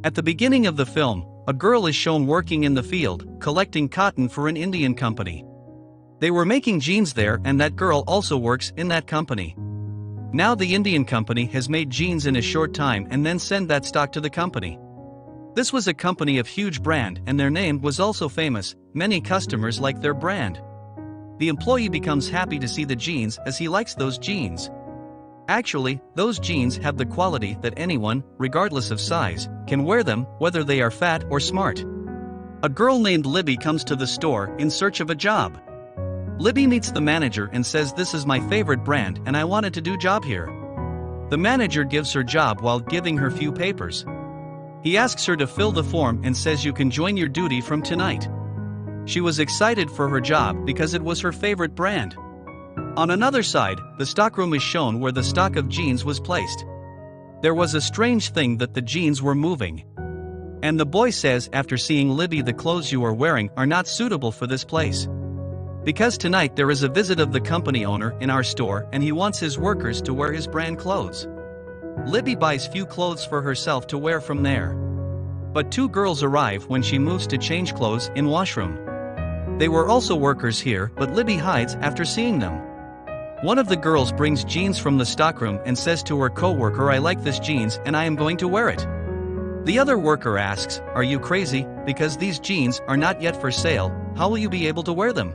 At the beginning of the film, a girl is shown working in the field, collecting cotton for an Indian company. They were making jeans there, and that girl also works in that company. Now the Indian company has made jeans in a short time and then send that stock to the company. This was a company of huge brand and their name was also famous, many customers like their brand. The employee becomes happy to see the jeans as he likes those jeans. Actually, those jeans have the quality that anyone, regardless of size, can wear them, whether they are fat or smart. A girl named Libby comes to the store in search of a job. Libby meets the manager and says, "This is my favorite brand and I wanted to do job here." The manager gives her job while giving her few papers. He asks her to fill the form and says you can join your duty from tonight. She was excited for her job because it was her favorite brand. On another side, the stockroom is shown where the stock of jeans was placed. There was a strange thing that the jeans were moving. And the boy says after seeing Libby, "The clothes you are wearing are not suitable for this place. Because tonight there is a visit of the company owner in our store and he wants his workers to wear his brand clothes." Libby buys few clothes for herself to wear from there. But two girls arrive when she moves to change clothes in washroom. They were also workers here, but Libby hides after seeing them. One of the girls brings jeans from the stockroom and says to her co-worker, "I like this jeans and I am going to wear it." The other worker asks, "Are you crazy? Because these jeans are not yet for sale, how will you be able to wear them?"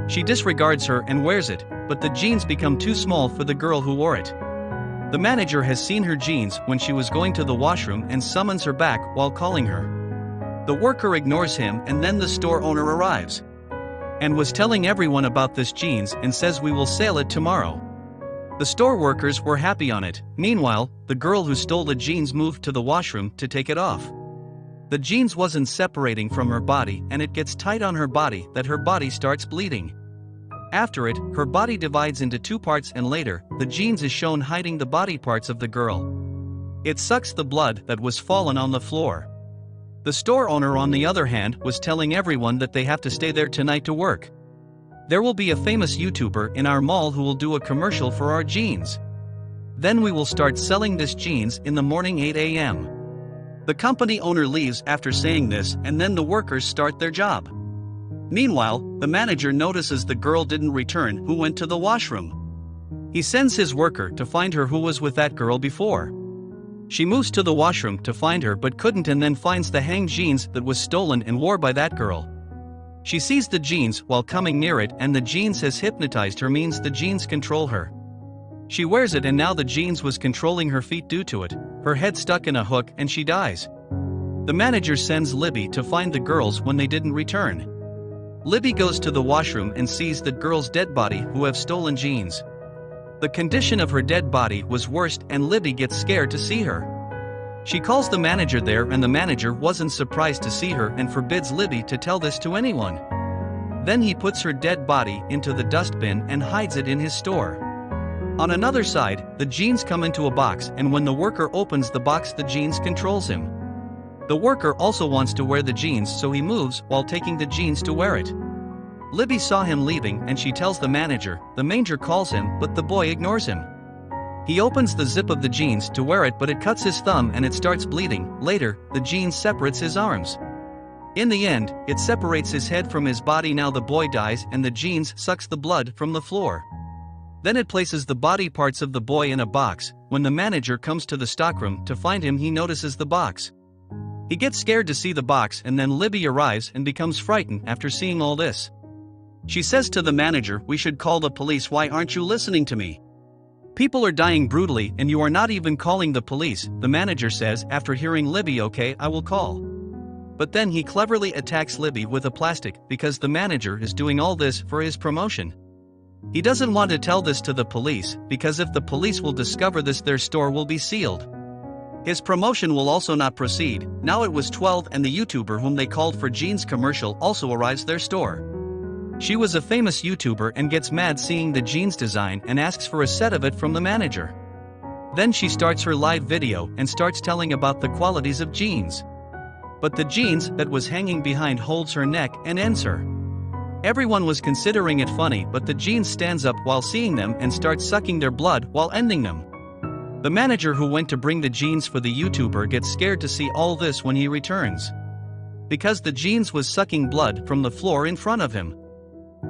She disregards her and wears it, but the jeans become too small for the girl who wore it. The manager has seen her jeans when she was going to the washroom and summons her back while calling her. The worker ignores him and then the store owner arrives and was telling everyone about this jeans and says we will sell it tomorrow. The store workers were happy on it. Meanwhile, the girl who stole the jeans moved to the washroom to take it off. The jeans wasn't separating from her body and it gets tight on her body that her body starts bleeding. After it, her body divides into two parts and later, the jeans is shown hiding the body parts of the girl. It sucks the blood that was fallen on the floor. The store owner on the other hand was telling everyone that they have to stay there tonight to work. There will be a famous YouTuber in our mall who will do a commercial for our jeans. Then we will start selling this jeans in the morning 8 a.m. The company owner leaves after saying this and then the workers start their job. Meanwhile, the manager notices the girl didn't return who went to the washroom. He sends his worker to find her who was with that girl before. She moves to the washroom to find her but couldn't and then finds the hang jeans that was stolen and wore by that girl. She sees the jeans while coming near it and the jeans has hypnotized her, means the jeans control her. She wears it and now the jeans was controlling her feet due to it, her head stuck in a hook and she dies. The manager sends Libby to find the girls when they didn't return. Libby goes to the washroom and sees the girl's dead body who have stolen jeans. The condition of her dead body was worse and Libby gets scared to see her. She calls the manager there and the manager wasn't surprised to see her and forbids Libby to tell this to anyone. Then he puts her dead body into the dustbin and hides it in his store. On another side, the jeans come into a box and when the worker opens the box the jeans controls him. The worker also wants to wear the jeans so he moves while taking the jeans to wear it. Libby saw him leaving and she tells the manager. The manager calls him but the boy ignores him. He opens the zip of the jeans to wear it but it cuts his thumb and it starts bleeding. Later, the jeans separates his arms. In the end, it separates his head from his body. Now the boy dies and the jeans sucks the blood from the floor. Then it places the body parts of the boy in a box. When the manager comes to the stockroom to find him he notices the box. He gets scared to see the box and then Libby arrives and becomes frightened after seeing all this. She says to the manager, "We should call the police. Why aren't you listening to me? People are dying brutally and you are not even calling the police." The manager says after hearing Libby, "Okay, I will call." But then he cleverly attacks Libby with a plastic because the manager is doing all this for his promotion. He doesn't want to tell this to the police because if the police will discover this their store will be sealed. His promotion will also not proceed. Now it was 12 and the YouTuber whom they called for jeans commercial also arrives their store. She was a famous YouTuber and gets mad seeing the jeans design and asks for a set of it from the manager. Then she starts her live video and starts telling about the qualities of jeans. But the jeans that was hanging behind holds her neck and ends her. Everyone was considering it funny but the jeans stands up while seeing them and starts sucking their blood while ending them. The manager who went to bring the jeans for the YouTuber gets scared to see all this when he returns, because the jeans was sucking blood from the floor in front of him.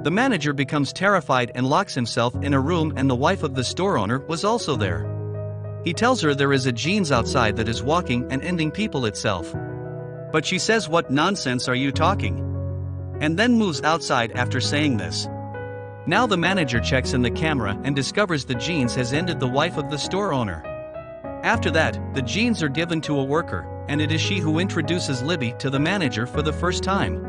The manager becomes terrified and locks himself in a room, and the wife of the store owner was also there. He tells her there is a jeans outside that is walking and ending people itself. But she says, "What nonsense are you talking?" and then moves outside after saying this. Now the manager checks in the camera and discovers the jeans has ended the wife of the store owner. After that, the jeans are given to a worker, and it is she who introduces Libby to the manager for the first time.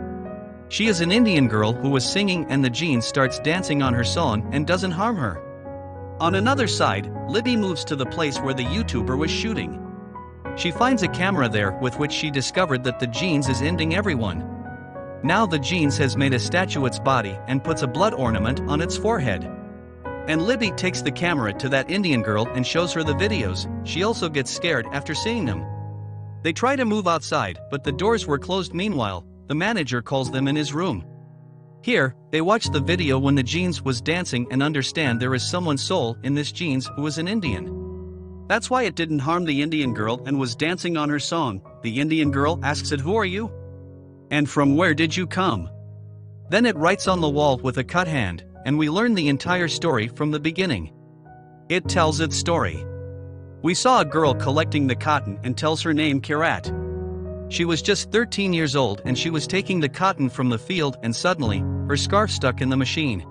She is an Indian girl who was singing, and the jeans starts dancing on her song and doesn't harm her. On another side, Libby moves to the place where the YouTuber was shooting. She finds a camera there with which she discovered that the jeans is ending everyone. Now the jeans has made a statuette's body and puts a blood ornament on its forehead. And Libby takes the camera to that Indian girl and shows her the videos. She also gets scared after seeing them. They try to move outside, but the doors were closed. Meanwhile, the manager calls them in his room. Here, they watch the video when the jeans was dancing and understand there is someone's soul in this jeans who is an Indian. That's why it didn't harm the Indian girl and was dancing on her song. The Indian girl asks it, "Who are you? And from where did you come?" Then it writes on the wall with a cut hand, and we learn the entire story from the beginning. It tells its story. We saw a girl collecting the cotton and tells her name Kephart. She was just 13 years old and she was taking the cotton from the field, and suddenly, her scarf stuck in the machine.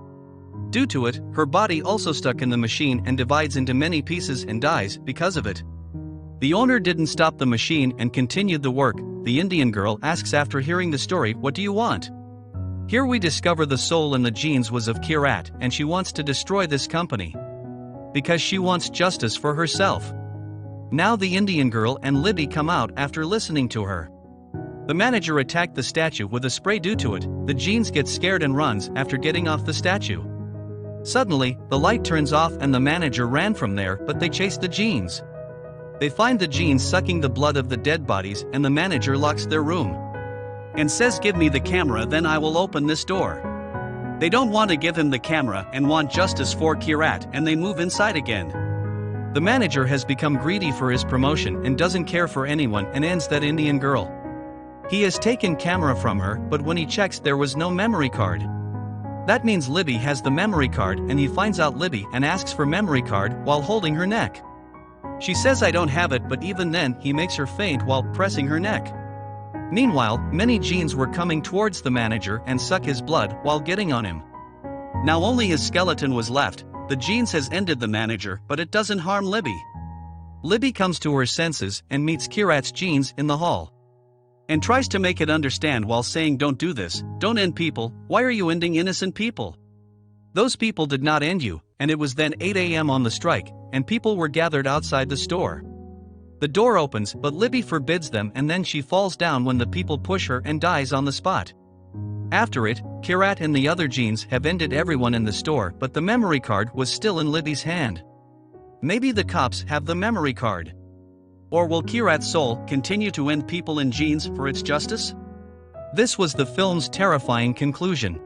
Due to it, her body also stuck in the machine and divides into many pieces and dies because of it. The owner didn't stop the machine and continued the work. The Indian girl asks after hearing the story, "What do you want?" Here we discover the soul in the jeans was of Kephart, and she wants to destroy this company because she wants justice for herself. Now the Indian girl and Libby come out after listening to her. The manager attacked the statue with a spray. Due to it, the jeans gets scared and runs after getting off the statue. Suddenly, the light turns off and the manager ran from there, but they chased the jeans. They find the jeans sucking the blood of the dead bodies, and the manager locks their room and says, "Give me the camera, then I will open this door." They don't want to give him the camera and want justice for Kephart, and they move inside again. The manager has become greedy for his promotion and doesn't care for anyone and ends that Indian girl. He has taken camera from her, but when he checks there was no memory card. That means Libby has the memory card, and he finds out Libby and asks for memory card while holding her neck. She says, "I don't have it," but even then he makes her faint while pressing her neck. Meanwhile, many jeans were coming towards the manager and suck his blood while getting on him. Now only his skeleton was left. The jeans has ended the manager, but it doesn't harm Libby. Libby comes to her senses and meets Kephart's jeans in the hall and tries to make it understand while saying, "Don't do this, don't end people, why are you ending innocent people? Those people did not end you," and it was then 8 a.m. on the strike, and people were gathered outside the store. The door opens, but Libby forbids them, and then she falls down when the people push her and dies on the spot. After it, Kephart and the other jeans have ended everyone in the store, but the memory card was still in Libby's hand. Maybe the cops have the memory card. Or will Kephart's soul continue to end people in jeans for its justice? This was the film's terrifying conclusion.